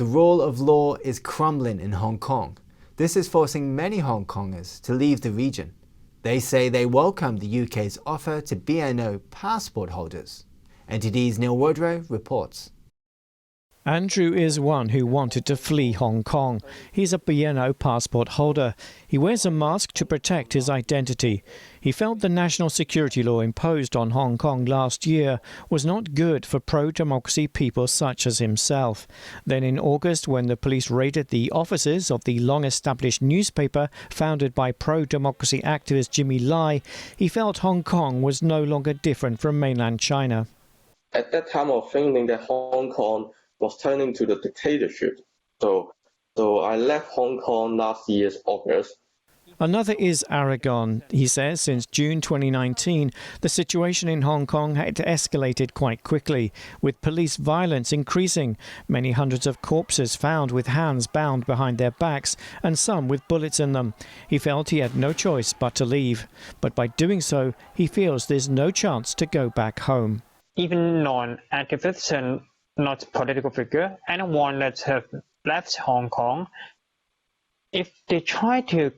The rule of law is crumbling in Hong Kong. This is forcing many Hong Kongers to leave the region. They say they welcome the UK's offer to BNO passport holders. NTD's Neil Woodrow reports. Andrew is one who wanted to flee Hong Kong. He's a BNO passport holder. He wears a mask to protect his identity. He felt the national security law imposed on Hong Kong last year was not good for pro-democracy people such as himself. Then in August, when the police raided the offices of the long-established newspaper founded by pro-democracy activist Jimmy Lai, he felt Hong Kong was no longer different from mainland China. At that time of thinking that Hong Kong was turning to the dictatorship. So I left Hong Kong last year's August. Another is Aragon. He says since June 2019, the situation in Hong Kong had escalated quite quickly, with police violence increasing, many hundreds of corpses found with hands bound behind their backs and some with bullets in them. He felt he had no choice but to leave. But by doing so, he feels there's no chance to go back home. Even non-activists and not political figure, anyone that have left Hong Kong, if they try to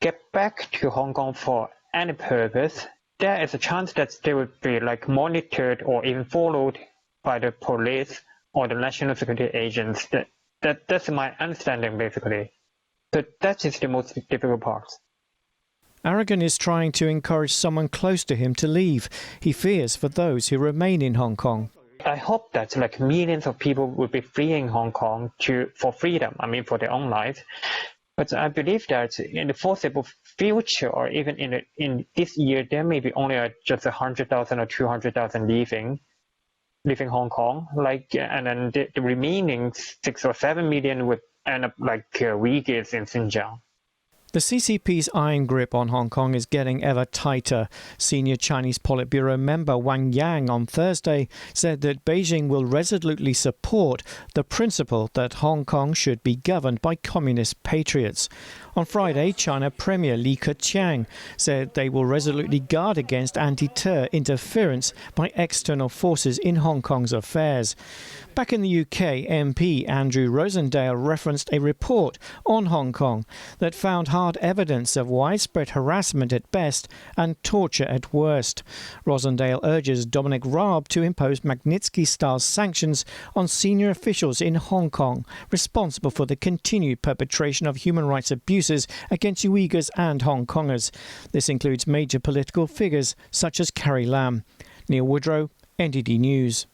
get back to Hong Kong for any purpose, there is a chance that they would be monitored or even followed by the police or the national security agents. That's my understanding, basically. So that is the most difficult part. Aragon is trying to encourage someone close to him to leave. He fears for those who remain in Hong Kong. I hope that millions of people will be fleeing Hong Kong for freedom, for their own life. But I believe that in the foreseeable future, or even in this year, there may be only just 100,000 or 200,000 leaving Hong Kong. And then the remaining 6 or 7 million would end up Uyghurs in Xinjiang. The CCP's iron grip on Hong Kong is getting ever tighter. Senior Chinese Politburo member Wang Yang on Thursday said that Beijing will resolutely support the principle that Hong Kong should be governed by communist patriots. On Friday, China Premier Li Keqiang said they will resolutely guard against anti-terror interference by external forces in Hong Kong's affairs. Back in the UK, MP Andrew Rosendale referenced a report on Hong Kong that found hard evidence of widespread harassment at best and torture at worst. Rosendale urges Dominic Raab to impose Magnitsky-style sanctions on senior officials in Hong Kong responsible for the continued perpetration of human rights abuses against Uyghurs and Hong Kongers. This includes major political figures such as Carrie Lam. Neil Woodrow, NTD News.